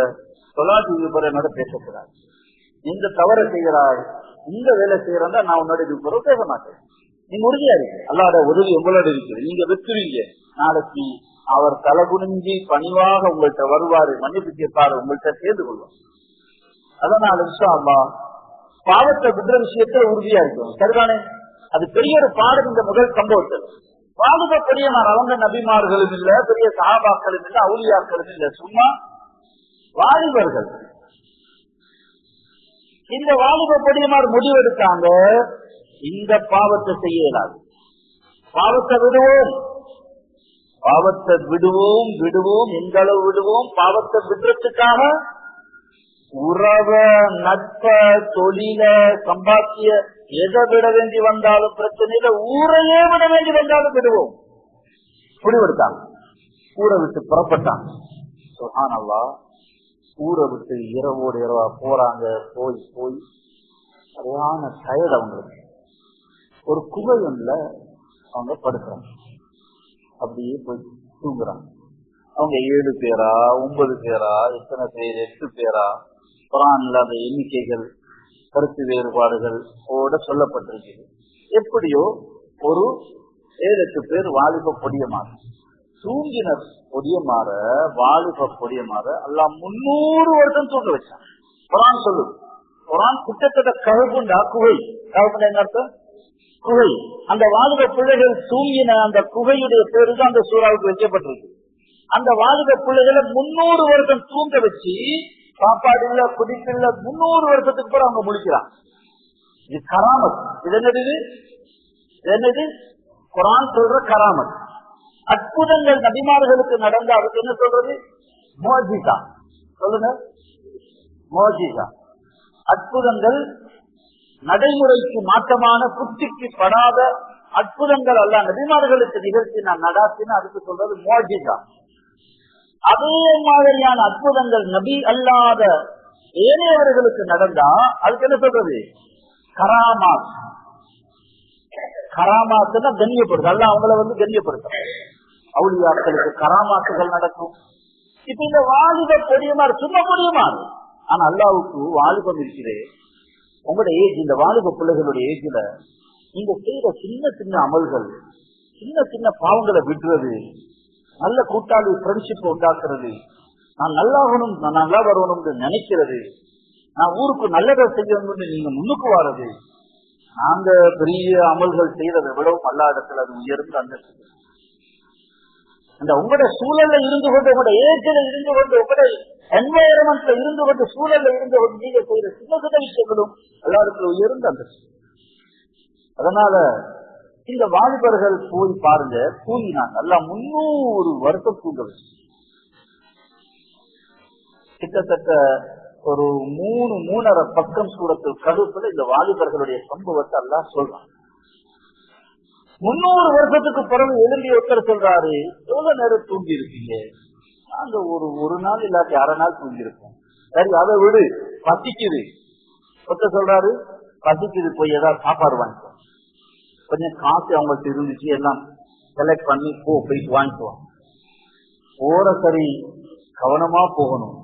சொல்லாது என்னோட பேசக்கூடாது, இந்த தவறை செய்கிறாய், இந்த வேலை செய்யறா நான் உன்னோட கூட பேச மாட்டேன். நீங்க உறுதியா இருக்கு, அல்லாஹ்வோட உதவி உங்களோட இருக்குது, நீங்க வெற்றுவீங்க. நாளைக்கு அவர் தலை குனிஞ்சி பணிவாக உங்கள்கிட்ட வருவாரு, மன்னிப்பு கேட்பாரு, உங்கள்கிட்ட சேர்ந்து கொள்வார். அதனால இன்ஷா அல்லாஹ் பாவத்தை விடுற விஷயத்த உறுதியா இருக்கும். சரிதானே? அது பெரிய ஒரு பாடம். இந்த முதல் சம்பவத்தில் வாலிப பெரியமார், அவங்க நபிமார்களும் இல்ல, பெரிய சஹாபாக்களும் இல்ல, அவுலியாக்களும் இல்ல, சும்மா வாலிபர்கள். இந்த வாலிப பெரியமார் முடிவெடுத்தாங்க, இந்த பாவத்தை செய்ய இயலாது, பாவத்தை விடுவோம், பாவத்தை விடுவோம் விடுவோம், எந்த அளவு விடுவோம்? பாவத்தை விடுறதுக்காக உறவ, நட்ப, தொழில, சம்பாத்திய எதை விட வேண்டி வந்தாலும் பிரச்சனை இல்லை, ஊரையே விட வேண்டி வந்தாலும் விடுவோம். முடிவெடுத்தாங்க, ஊரை விட்டு புறப்பட்டாங்க. சுப்ஹானல்லாஹ், ஊரை விட்டு இரவோடு இரவா போறாங்க. போய் போய் சரியான டயர்ட் அவங்களுக்கு. ஒரு குகையொன்ல அவங்க படுக்கிறாங்க, அப்படியே போய் தூங்குறாங்க. அவங்க 7 பேரா 9 பேரா எத்தனை பேர், 8 பேரா, குர்ஆன்ல அந்த எண்ணிக்கைகள் கருத்து வேறுபாடுகள் சொல்லப்பட்டிருக்கிறது. எப்படியோ ஒரு 7-8 பேர் வாலிப பொடியமாறு தூங்கின பொடியமாற வாலிப பொடியமாற எல்லாம் 300 வருஷம் தூங்க வச்சான். குரான் சொல்லுது. குரான் கிட்டத்தட்ட கழுகுண்டா குகை. கழுகுண்டா என்ன அர்த்தம்? குகை. அந்த வாலிப பிள்ளைகள் தூங்கின அந்த குகையுடைய பேரு தான் அந்த சூறாவுக்கு வைக்கப்பட்டிருக்கு. அந்த வாலிப பிள்ளைகளை 300 வருஷம் தூங்க வச்சு சாப்பாடு இல்ல குடிப்பில்ல 300 வருஷத்துக்கு பிறகு அவங்க முடிக்கிறாங்க. இது கராமத். இது என்னது? குரான் சொல்ற கராமத். அற்புதங்கள் நபிமார்களுக்கு நடந்த அதுக்கு என்ன சொல்றது? மோஜிசா. சொல்லுங்க, மோஜிசா. அற்புதங்கள் நடைமுறைக்கு மாற்றமான புத்திக்கு படாத அற்புதங்கள் அல்ல நபிமார்களுக்கு நிகழ்த்தின நடாத்தின அதுக்கு சொல்றது மோஜிசா. அதே மாதிரியான அற்புதங்கள் நபி அல்லாத ஏனையவர்களுக்கு நடந்தா அதுக்கு என்ன சொல்றது? கராமாத். கராமாத்துன்னா கண்ணியப்படுது. அல்ல அவங்கள கண்ணியப்படுத்த அவுலியாக்களுக்கு கராமாத்துகள் நடக்கும். இப்ப இந்த வாலிப பொடியமாறு சும்மா பொடியமாறு. ஆனா அல்லாவுக்கு வாலிபம் இருக்கிறே. உங்களோட ஏஜ், இந்த வாலிப பிள்ளைகளுடைய ஏஜ்ல நீங்க செய்யற சின்ன சின்ன அமல்கள், சின்ன சின்ன பாவங்களை விடுறது, நல்ல கூட்டாளி ஃப்ரெண்ட்ஷிப் உண்டாக்குறது, நான் நல்லாகணும், நான் நல்லா வரணும்னு நினைக்கிறது, நான் ஊருக்கு நல்லதை செய்யணும்னு நீங்க முன்னுக்கு வர்றது, நாங்க பெரிய அமல்கள் செய்யறதை விடவும் அல்லா இடத்துல அது உயர்ந்து அந்த உங்களோட சூழல்ல இருந்து கொண்டு, உங்களோட ஏஜ்ல இருந்து கொண்டு, உங்களோட என்வாயரன்மெண்ட்ல இருந்து கொண்டு, சூழல்ல இருந்து கொண்டு நீங்க செய்யற சின்ன சின்ன விஷயங்களும் எல்லா இடத்துல உயர்ந்து அந்த. அதனால இந்த வாலிபர்கள் போய் பாருங்க, தூங்கினாங்க. எல்லாம் 300 வருஷம் தூங்க வச்சு கிட்டத்தட்ட ஒரு 3.5 பக்கம் சூரத்தில் கருத்துல இந்த வாலிபர்களுடைய சம்பவத்தை எல்லாம் சொல்றாங்க. 300 வருஷத்துக்கு பிறகு எழுந்தி ஒருத்தர் சொல்றாரு, எவ்வளவு நேரம் தூங்கி இருக்கீங்க? நாங்க ஒரு நாள் இல்லாட்டி அரை நாள் தூங்கி இருக்கோம். சரி, அதை விடு, பசிக்குது. ஒருத்தர் சொல்றாரு, பசிக்குது, போய் ஏதாவது சாப்பாடு வாங்கிக்கோ. கொஞ்சம் காசு அவங்களுக்கு இருந்துச்சு, எல்லாம் செலக்ட் பண்ணி போயிட்டு வாங்கிக்குவோம். போற சரி கவனமா போகணும்,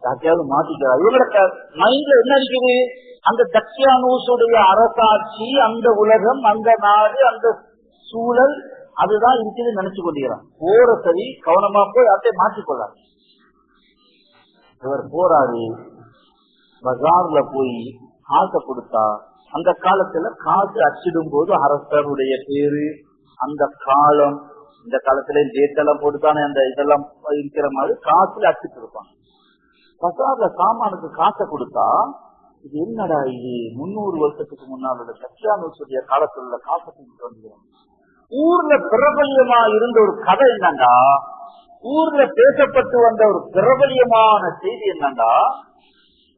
யாக்கையாவது மாத்திக்கிறார். இவங்களோட மைண்ட்ல என்ன இருக்குது? அந்த தக்கியானூசுடைய அரசாட்சி, அந்த உலகம், அந்த நாடு, அந்த சூழல், அதுதான் இருக்குதுன்னு நினைச்சு கொண்டிருக்கிறான். போற சரி கவனமா போய் அதை மாற்றிக்கொள்ளாரு. இவர் போறாரு, பஜார்ல போய் காசை கொடுத்தா, அந்த காலத்துல காசு அச்சிடும் போது அரசருடைய பேரு, அந்த காலம், இந்த காலத்துல டேட்டெல்லாம் போட்டுத்தானே அந்த இதெல்லாம் இருக்கிற மாதிரி காசுல அச்சிட்டு இருப்பாங்க. பஜார்ல சாமானுக்கு காசை கொடுத்தா, இது என்னடா இது 300 வருஷத்துக்கு முன்னால சத்தியானுடைய காலத்துல காசை கொடுத்து வந்துடும். ஊர்ல பிரபல்யமா இருந்த ஒரு கதை என்னண்டா, ஊர்ல பேசப்பட்டு வந்த ஒரு பிரபல்யமான செய்தி என்னண்டா,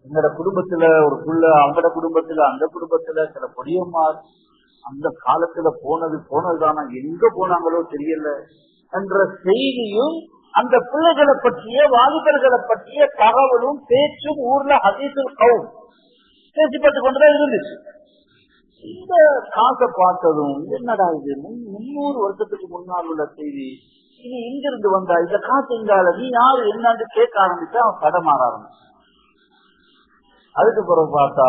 எங்களோட குடும்பத்துல ஒரு புள்ள, அவங்களோட குடும்பத்துல, அந்த குடும்பத்துல சில பொடியம்மார் அந்த காலத்துல போனதுதானா, எங்க போனாங்களோ தெரியல என்ற செய்தியும், அந்த பிள்ளைகளை பற்றிய, வாலிபர்களை பற்றிய தகவலும் பேச்சும் ஊர்ல ஹதீஸுல் கௌம் பேசிப்பட்டு கொண்டுதான் இருந்துச்சு. இந்த காசை பார்த்ததும், என்னடா இது 300 வருஷத்துக்கு முன்னால் உள்ள செய்தி, இது இங்கிருந்து வந்தா, இந்த காசு எங்கால, நீ யாரு என்னன்னு கேட்க ஆரம்பிச்சா அவன் தடமாற ஆரம்பிச்சு. அதுக்கு பிறகு பார்த்தா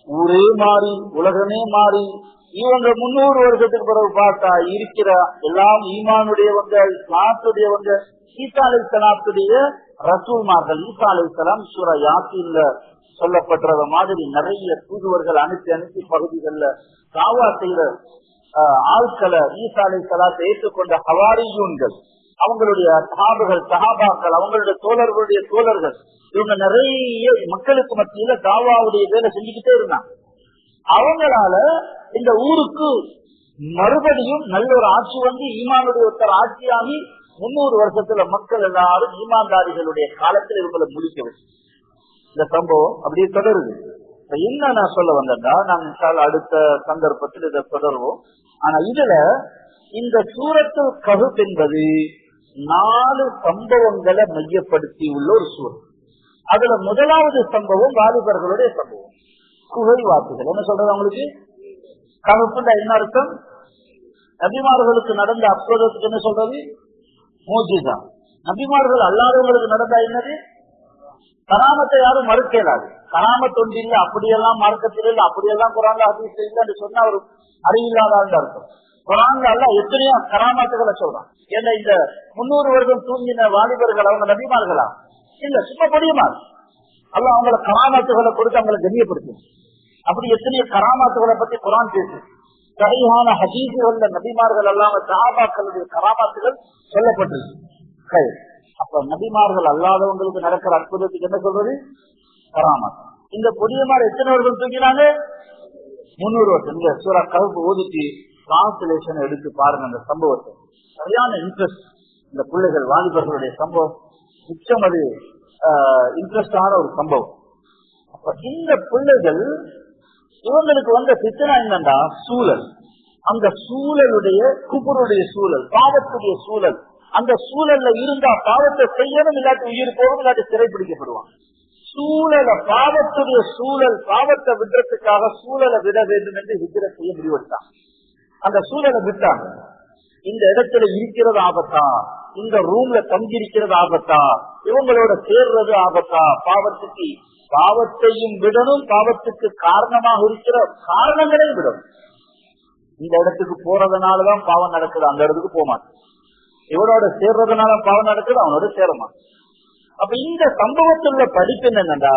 ஊரே மாறி, உலகமே மாறி, இவங்க 300 வருஷத்துக்கு பிறகு பார்த்தா இருக்கிற எல்லாம் ஈமானுடையவங்க, இஸ்லாத்துடையவங்க, ஈசா அலைஹிஸ்ஸலாத்துடைய ரசூல்மார்கள். ஈசா அலைஹிஸ்ஸலாம் சூரா யாசீன்ல சொல்லப்பட்டத மாதிரி நிறைய தூதுவர்கள் அனுப்பி பகுதிகள்ல தாவா செய்த ஆட்களை, ஈசா அலைஹிஸ்ஸலாத்தை ஏற்றுக்கொண்ட ஹவாரியூன்கள், அவங்களுடைய சஹாபாக்கள், அவங்களுடைய தோழர்களுடைய தோழர்கள், இவங்க நிறைய மக்களுக்கு மத்தியில தாவாவுடைய வேலை செஞ்சுக்கிட்டே இருந்தாங்க. அவங்களால இந்த ஊருக்கு மறுபடியும் நல்ல ஒரு ஆட்சி வந்து ஈமானுடைய ஒருத்தர் ஆட்சியாகி 300 வருஷத்துல மக்கள் எல்லாரும் ஈமான்தாரிகளுடைய காலத்தில் இவங்களை முடிக்க வச்சு இந்த சம்பவம் அப்படியே தொடருது. என்ன நான் சொல்ல வந்தா, நான் அடுத்த சந்தர்ப்பத்தில் இதை தொடர்வோம். ஆனா இதுல இந்த சூரத்துல் கஹஃப் என்பது 4 சம்பவங்களை மையப்படுத்தி உள்ள ஒரு சூரத். அதுல முதலாவது சம்பவம் வாலிபர்களுடைய சம்பவம், குகைவாசிகள். என்ன சொல்றது அவங்களுக்கு? கஹஃப்னா என்ன அர்த்தம்? நபிமார்களுக்கு நடந்த அற்புதத்துக்கு என்ன சொல்றது? மோஜிசா. நபிமார்கள் அல்லாதவங்களுக்கு நடந்தா என்னது? கராமத்தை யாரும் மறுக்கலாது. கராமத்தொண்டு இல்ல, அப்படியெல்லாம் மார்க்கத்தில் இல்ல, அப்படியெல்லாம் குரான்ல ஹதீஸ்ல இல்லன்னு சொன்னா ஒரு அறிவில்லாத அர்த்தம். குரான்ல அல்லாஹ் எத்தனையோ கராமத்துகளை சொல்றான். ஏன்னா இந்த 300 வருடம் தூங்கின வாலிபர்கள் அவங்க நபிமார்களா இல்ல, சும்மா படியுமா அல்லாஹ் அவங்கள கராமத்துகளை கொடுத்து அவங்களை கண்ணியப்படுத்தும். அப்படி எத்தனையோ கராமாத்துகளை பத்தி குரான் பேசு. சரியான ஹதீசுகள்ல நபிமார்கள் அல்லாம சஹாபாக்களுடைய கராமாத்துகள் சொல்லப்பட்டிருக்கு. அப்ப நபிமார்கள் அல்லாதவங்களுக்கு நடக்கிற அற்புதத்துக்கு என்ன சொல்றது? கராமாத். இந்த பொடியமார் எத்தனை வருடம் தூங்கினாங்க? 300 வருஷம். இந்த சூரா கஹ்ஃப் ஓதிட்டு டிரான்ஸ்லேஷன் எடுத்து பாருங்க. அந்த சம்பவத்தை சரியான இன்ட்ரெஸ்ட். இந்த பிள்ளைகள் வாலிபர்களுடைய சம்பவம் மிச்சம் அது இன்ட்ரெஸ்டான ஒரு சம்பவம். அப்ப இந்த பிள்ளைகள் இவங்களுக்கு வந்த பித்தனா என்னண்டா சூழல். அந்த சூழலுடைய குபுருடைய சூழல், பாவத்துடைய சூழல். அந்த சூழல்ல இருந்தா பாவத்தை செய்யணும், இல்லாட்டி உயிர் போகும், இல்லாட்டி சிறைப்பிடிக்கப்படுவான். சூழலை பாவத்துடைய சூழல், பாவத்தை விடுறதுக்காக சூழலை விட வேண்டும் என்று ஹிஜ்ரத் செய்ய முடிவெடுத்தான். அந்த சூழலை விட்டாங்க. இந்த இடத்துல இருக்கிறது ஆபத்தா, இந்த ரூம்ல தங்கியிருக்கிறது ஆபத்தா, இவங்களோட சேர்றது ஆபத்தா, பாவத்துக்கு பாவத்தையும் விடணும், பாவத்துக்கு காரணமாக இருக்கிற காரணங்களையும் விடணும். இந்த இடத்துக்கு போறதுனாலதான் பாவம் நடக்குது, அந்த இடத்துக்கு போக மாட்டேன். இவனோட சேர்றதுனால பாவம் நடக்குது, அவனோட சேரமா. அப்ப இந்த சம்பவத்துல படிப்பு என்னன்னா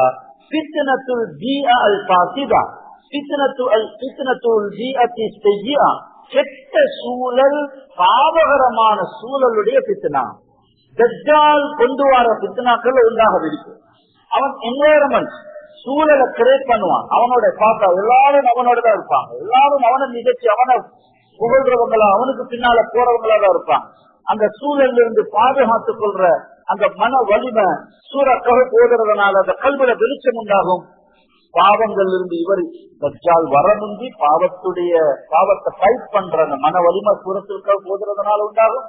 கெட்ட சூழல், பாவகரமான சூழலுடைய பித்தனா. தஜ்ஜால் கொண்டு வர பித்தனாக்கள் உண்டாக இருக்கும். அவன் என்வாயரன்மெண்ட் சூழலை கிரியேட் பண்ணுவான். அவனோட பார்த்தா எல்லாரும் அவனோட தான் இருப்பாங்க. எல்லாரும் அவனை நிகழ்ச்சி, அவனை புகழ்றவங்களா, அவனுக்கு பின்னால போறவங்களா தான் இருப்பாங்க. அந்த சூழலில் இருந்து பாதுகாத்துக் கொள்ற அந்த மன வலிமை சூரா கஹ்ஃப் ஓதுறதுனால அந்த கல்வில வெளிச்சம் உண்டாகும். பாவங்கள் இருந்து இவர் தஜ்ஜால் வர முந்தி பாவத்தை ஃபைட் பண்ற அந்த மன வலிமை சூரத்தில் கஹ்ஃப் ஓதுறதுனால உண்டாகும்.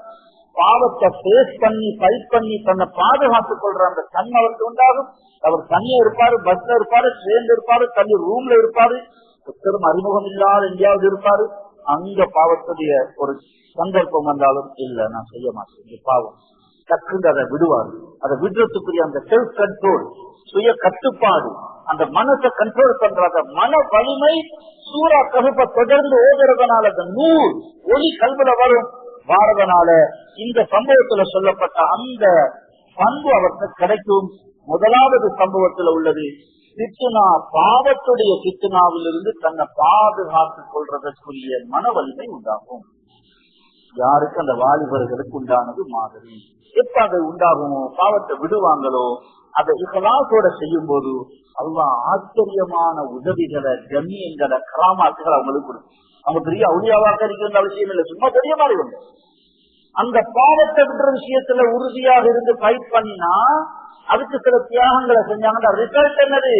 பாவத்தை ஃபேஸ் பண்ணி ஃபைட் பண்ணி தன்னை பாதுகாத்துக் கொள்ற அந்த தன்மை அவருக்கு உண்டாகும். அவர் தனியா இருப்பாரு, பஸ்ல இருப்பாரு, ட்ரெயின்ல இருப்பாரு, தனி ரூம்ல இருப்பாரு, ஒருத்தரும் அறிமுகம் இல்லாத எங்கேயாவது இருப்பாரு. அங்க பாவத்துடைய ஒரு சந்தர்ப்பம் வந்தாலும் இல்ல நான் செய்ய மாட்டேன் பாவம் டக்குன்னு அதை விடுவாரு. அதை விடுறதுக்குரிய அந்த செல்ஃப் கண்ட்ரோல், சுய கட்டுப்பாடு, அந்த மனசை கண்ட்ரோல் பண்ற அந்த மன வலிமை சூரா கஹ்ஃபை தொடர்ந்து ஓதுறதுனால அந்த நூல் ஒளி கல்வில வரும். வாரதனால இந்த சம்பவத்துல சொல்லப்பட்ட அந்த பண்பு அவருக்கு கிடைக்கும். முதலாவது சம்பவத்துல உள்ளது பித்னா, பாவத்துடைய பித்னாவிலிருந்து தன்னை பாதுகாத்துக் கொள்றதற்குரிய மன வலிமை உண்டாகும். யாருக்கு? அந்த வாலிபர்களுக்கு உண்டானது மாதிரி. எப்ப அதை உண்டாகுமோ, பாவத்தை விடுவாங்களோ, அதை இஹ்லாஸோட செய்யும் போது அல்லாஹ் ஆச்சரியமான உதவிகளை, கண்ணியங்களை, கராமாத்துகளை அவங்களுக்கு கொடுக்கும். அவங்க பெரிய அவுளியாவாக இருக்கிற அவசியம் இல்லை, சும்மா பெரிய மாதிரி உண்டு. அந்த பாவத்தை விடுற விஷயத்துல உறுதியாக இருந்து ஃபைட் பண்ணினா அதுக்கு சில தியாகங்களை செஞ்சாங்கன்னா ரிசல்ட் என்னது?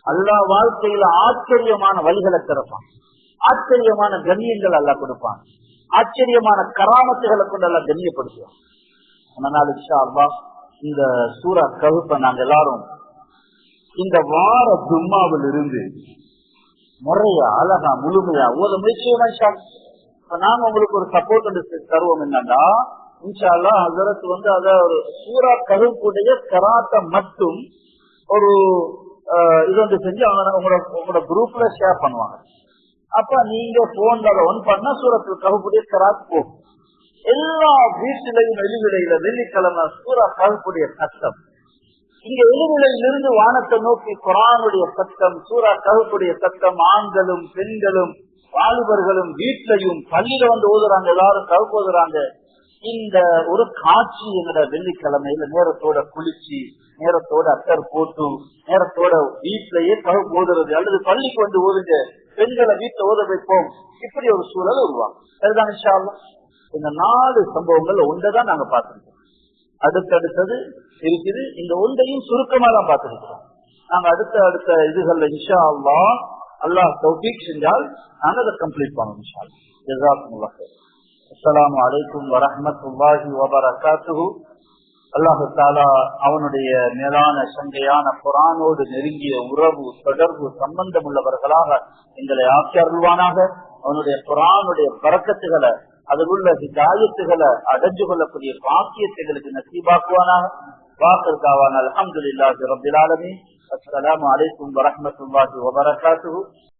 அல்லாஹ் வாழ்க்கையில ஆச்சரியமான வழிகளை திறப்பான், ஆச்சரியமான கண்ணியங்கள் எல்லாம் கொடுப்பான், ஆச்சரியமான கராமத்துகளை கொண்டு எல்லாம் கண்ணியப்படுத்துவான். அதனால இன்ஷா அல்லாஹ் இந்த சூரா கஹ்ஃபை நாங்க எல்லாரும் இந்த வார ஜும்மாவில் இருந்து முறையா அழகா முழுமையா ஓத முயற்சி. நாங்க உங்களுக்கு ஒரு சப்போர்ட் தருவோம். என்னன்னா இன்ஷா அல்லாஹ் ஹஸரத் அத ஒரு சூரா கஹ்ஃபுடைய கராத்தை மட்டும் ஒரு இது செஞ்சு உங்களோட குரூப்ல ஷேர் பண்ணுவாங்க. அப்ப நீங்க போன்ல அதை ஒன் பண்ணா சூரத்துல் கஹ்ஃபுடைய கராத் போகும். எல்லா வீட்டிலையும் எழுவிலையில வெள்ளிக்கிழமை சூரா கஹ்ஃபுடைய சத்தம். இங்க எழுவிலையிலிருந்து வானத்தை நோக்கி குர்ஆனுடைய சத்தம், சூரா கஹ்ஃபுடைய சத்தம். ஆண்களும் பெண்களும் வாலிபர்களும் வீட்லையும் பள்ளியில வந்து ஓதுறாங்க, எல்லாரும் கஹ்ஃப் ஓதுறாங்க. இந்த ஒரு காட்சி எங்கட வெள்ளிக்கிழமையில நேரத்தோட குளிச்சு, நேரத்தோட அத்தர் போட்டு, நேரத்தோட வீட்டிலேயே கஹ்ஃப் ஓதுறது, அல்லது பள்ளிக்கு வந்து ஓதுங்க, பெண்களை வீட்டுல ஓத வைப்போம். இப்படி ஒரு சூழல் உருவாங்க. அதுதான் இன்ஷா அல்லாஹ் இந்த 4 சம்பவங்கள் ஒன்றைதான் நாங்க பார்த்திருக்கோம். அடுத்தடுத்தது இருக்குது. இந்த ஒன்றையும் சுருக்கமா தான் பார்த்திருக்கிறோம். நாங்க அடுத்த இதுகள்ல இன்ஷா அல்லாஹ் அல்லாஹ் தௌஃபீக் செஞ்சால் நாங்க அதை கம்ப்ளீட் பண்ணுவோம் இன்ஷா அல்லாஹ். ஜஸாக்குமுல்லாஹ் கைர். அஸ்ஸலாமு அலைக்கும் வரஹ்மத்துல்லாஹி வபரகாத்துஹு. அல்லாஹு தஆலா அவனுடைய மேலான சங்கையான குர்ஆனோடு நெருங்கிய உறவு, தொடர்பு, சம்பந்தம் உள்ளவர்களாக எங்களை ஆக்கி அருள்வானாக. அவனுடைய குர்ஆனுடைய பரக்கத்துகளை, அதில் உள்ள ஹிதாயத்துகளை அடைஞ்சு கொள்ளக்கூடிய பாக்கியத்தைகளுக்கு நசீபாக்குவானாக. வாஹிர் தாவானா அல்ஹம்துலில்லாஹி ரப்பில் ஆலமீன். அஸ்ஸலாமு அலைக்கும் வரஹ்மத்துல்லாஹி வபரகாத்துஹு.